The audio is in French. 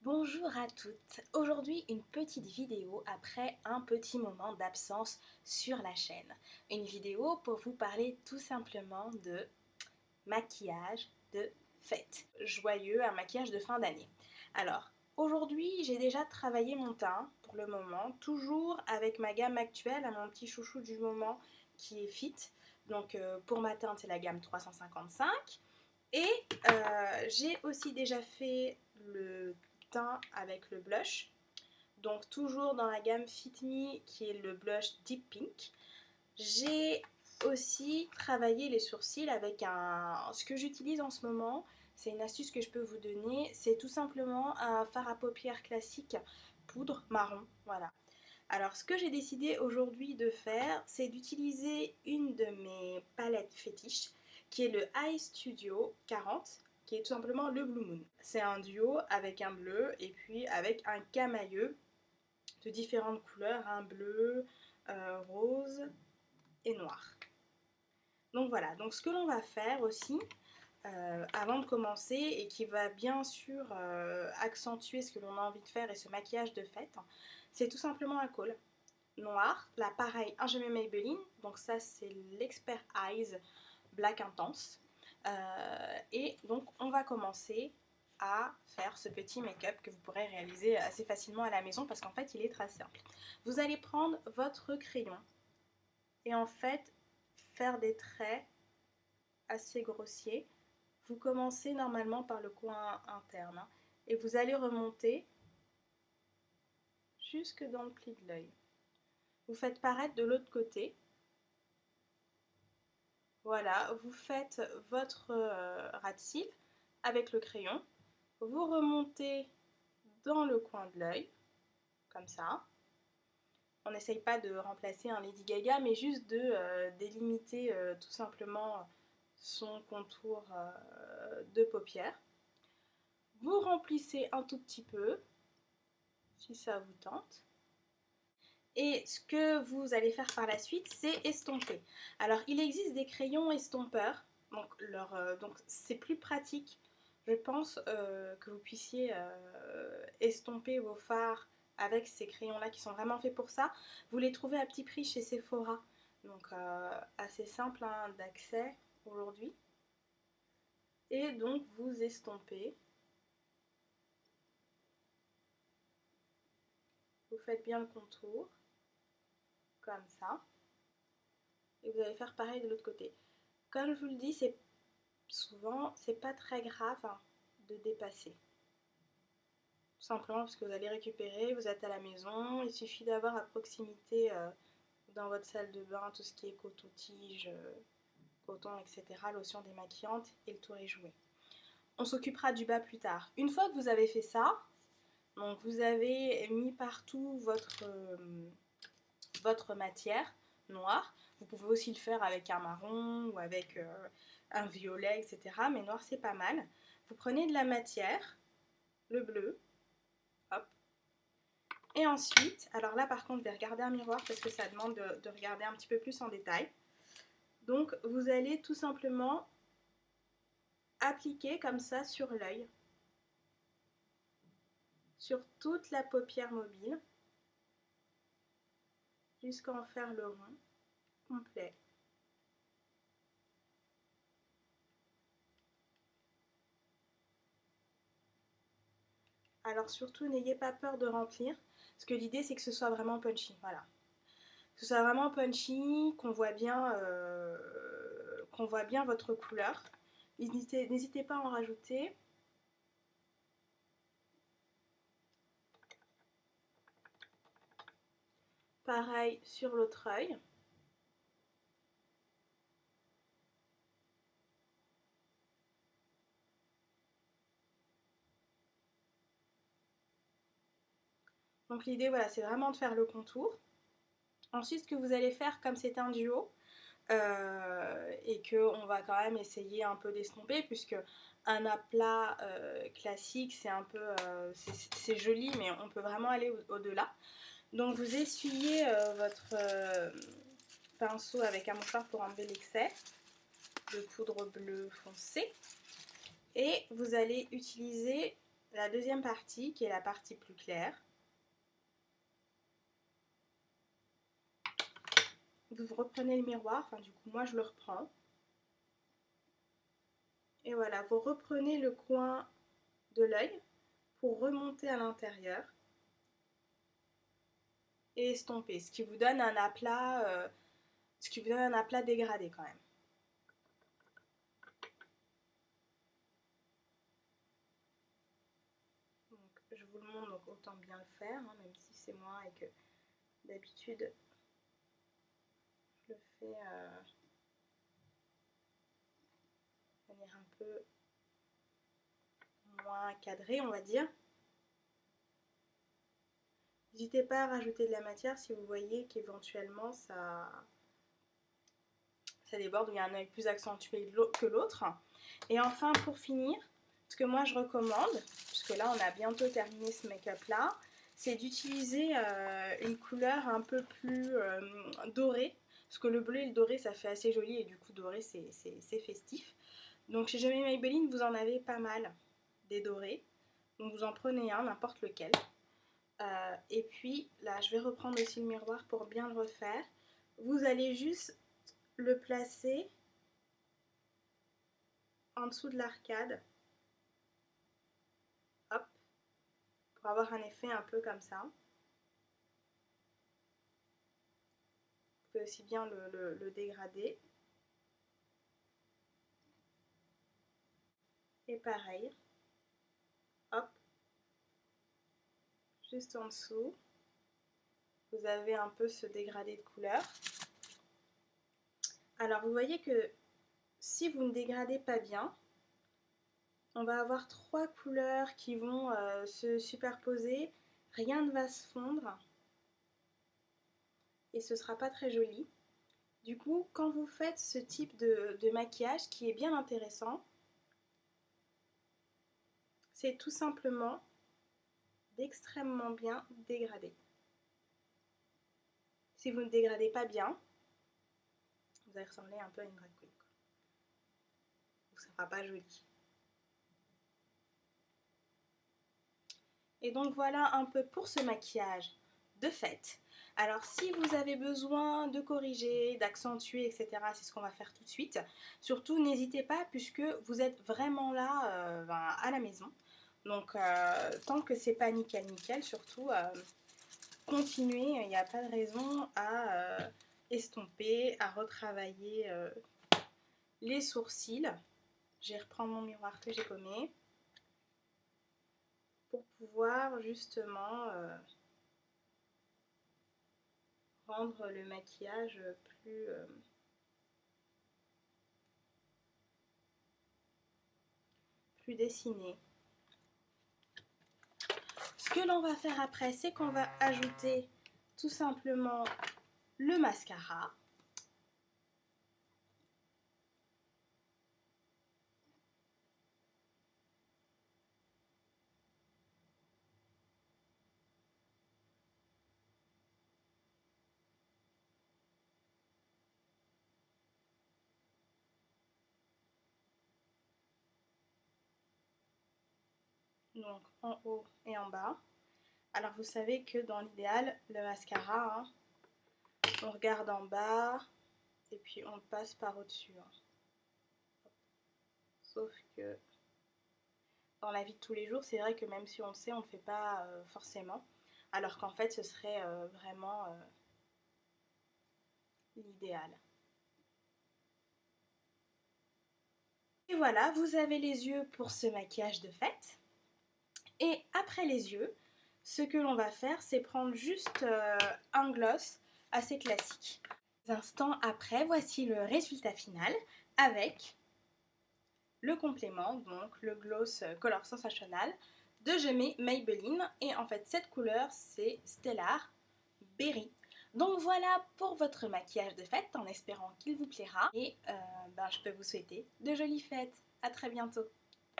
Bonjour à toutes. Aujourd'hui, une petite vidéo après un petit moment d'absence sur la chaîne. Une vidéo pour vous parler tout simplement de maquillage de fête. Joyeux, un maquillage de fin d'année. Alors, aujourd'hui, j'ai déjà travaillé mon teint pour le moment, toujours avec ma gamme actuelle, à mon petit chouchou du moment qui est Fit. Donc, pour ma teinte, c'est la gamme 355. Et j'ai aussi déjà fait le teint avec le blush. Donc toujours dans la gamme Fit Me qui est le blush Deep Pink. J'ai aussi travaillé les sourcils avec ce que j'utilise en ce moment. C'est une astuce que je peux vous donner. C'est tout simplement un fard à paupières classique poudre marron. Voilà. Alors ce que j'ai décidé aujourd'hui de faire, c'est d'utiliser une de mes palettes fétiches qui est le Eye Studio 40, qui est tout simplement le Blue Moon. C'est un duo avec un bleu et puis avec un camailleux de différentes couleurs, un bleu, rose et noir. Donc voilà, donc ce que l'on va faire aussi, avant de commencer et qui va bien sûr accentuer ce que l'on a envie de faire et ce maquillage de fête, c'est tout simplement un col noir. Là pareil, un jamais Maybelline, donc ça c'est l'Expert Eyes Black Intense. Et donc on va commencer à faire ce petit make-up que vous pourrez réaliser assez facilement à la maison parce qu'en fait il est très simple. Vous allez prendre votre crayon et en fait faire des traits assez grossiers. Vous commencez normalement par le coin interne hein, et vous allez remonter jusque dans le pli de l'œil. Vous faites paraître de l'autre côté. Voilà, vous faites votre ras de cils avec le crayon. Vous remontez dans le coin de l'œil, comme ça. On n'essaye pas de remplacer un Lady Gaga, mais juste de délimiter tout simplement son contour de paupières. Vous remplissez un tout petit peu, si ça vous tente. Et ce que vous allez faire par la suite, c'est estomper. Alors, il existe des crayons estompeurs, donc c'est plus pratique. Je pense que vous puissiez estomper vos fards avec ces crayons-là qui sont vraiment faits pour ça. Vous les trouvez à petit prix chez Sephora, donc assez simple hein, d'accès aujourd'hui. Et donc, vous estompez. Vous faites bien le contour, comme ça. Et vous allez faire pareil de l'autre côté. Comme je vous le dis, c'est pas très grave hein, de dépasser. Tout simplement parce que vous allez récupérer, vous êtes à la maison, il suffit d'avoir à proximité dans votre salle de bain tout ce qui est coton-tige, coton, etc., lotion démaquillante et le tour est joué. On s'occupera du bas plus tard. Une fois que vous avez fait ça, donc vous avez mis partout votre matière noire. Vous pouvez aussi le faire avec un marron ou avec un violet, etc. Mais noir, c'est pas mal. Vous prenez de la matière, le bleu, hop. Et ensuite, alors là par contre, je vais regarder un miroir parce que ça demande de regarder un petit peu plus en détail. Donc, vous allez tout simplement appliquer comme ça sur l'œil, sur toute la paupière mobile, jusqu'à en faire le rond complet. Alors surtout, n'ayez pas peur de remplir, parce que l'idée c'est que ce soit vraiment punchy, voilà. Que ce soit vraiment punchy, qu'on voit bien votre couleur. N'hésitez pas à en rajouter. Pareil sur l'autre œil. Donc l'idée, voilà, c'est vraiment de faire le contour. Ensuite, ce que vous allez faire, comme c'est un duo, et qu'on va quand même essayer un peu d'estomper, puisque un aplat classique, c'est un peu, c'est joli, mais on peut vraiment aller au-delà. Donc vous essuyez votre pinceau avec un mouchoir pour enlever l'excès de poudre bleue foncée. Et vous allez utiliser la deuxième partie qui est la partie plus claire. Vous reprenez le miroir, enfin du coup moi je le reprends. Et voilà, vous reprenez le coin de l'œil pour remonter à l'intérieur et estomper, ce qui vous donne un aplat, dégradé quand même. Donc, je vous le montre, donc autant bien le faire, hein, même si c'est moi et que d'habitude je le fais de manière un peu moins cadrée, on va dire. N'hésitez pas à rajouter de la matière si vous voyez qu'éventuellement ça déborde, ou il y a un œil plus accentué que l'autre. Et enfin, pour finir, ce que moi je recommande, puisque là on a bientôt terminé ce make-up là, c'est d'utiliser une couleur un peu plus dorée, parce que le bleu et le doré ça fait assez joli, et du coup doré c'est festif. Donc chez Jamais Maybelline vous en avez pas mal des dorés, donc vous en prenez un, n'importe lequel. Et puis là je vais reprendre aussi le miroir pour bien le refaire. Vous allez juste le placer en dessous de l'arcade, hop, pour avoir un effet un peu comme ça. Vous pouvez aussi bien le dégrader. Et pareil, hop, juste en dessous, vous avez un peu ce dégradé de couleur. Alors vous voyez que si vous ne dégradez pas bien, on va avoir trois couleurs qui vont se superposer, rien ne va se fondre et ce sera pas très joli. Du coup, quand vous faites ce type de maquillage qui est bien intéressant, c'est tout simplement d'extrêmement bien dégrader. Si vous ne dégradez pas bien, vous allez ressembler un peu à une drag queen. Donc ça ne sera pas joli. Et donc voilà un peu pour ce maquillage de fête. Alors si vous avez besoin de corriger, d'accentuer, etc., c'est ce qu'on va faire tout de suite. Surtout n'hésitez pas puisque vous êtes vraiment là à la maison. Donc tant que c'est pas nickel nickel, surtout continuez, il n'y a pas de raison à estomper, à retravailler les sourcils. Je vais reprendre mon miroir que j'ai gommé pour pouvoir justement rendre le maquillage plus dessiné. Ce que l'on va faire après, c'est qu'on va ajouter tout simplement le mascara. Donc en haut et en bas. Alors vous savez que dans l'idéal, le mascara, hein, on regarde en bas et puis on passe par au-dessus. Hein. Sauf que dans la vie de tous les jours, c'est vrai que même si on le sait, on ne le fait pas forcément. Alors qu'en fait, ce serait vraiment l'idéal. Et voilà, vous avez les yeux pour ce maquillage de fête. Et après les yeux, ce que l'on va faire, c'est prendre juste un gloss assez classique. Instants après, voici le résultat final avec le complément, donc le gloss Color Sensational de Jamais Maybelline. Et en fait, cette couleur, c'est Stellar Berry. Donc voilà pour votre maquillage de fête, en espérant qu'il vous plaira. Et je peux vous souhaiter de jolies fêtes. À très bientôt.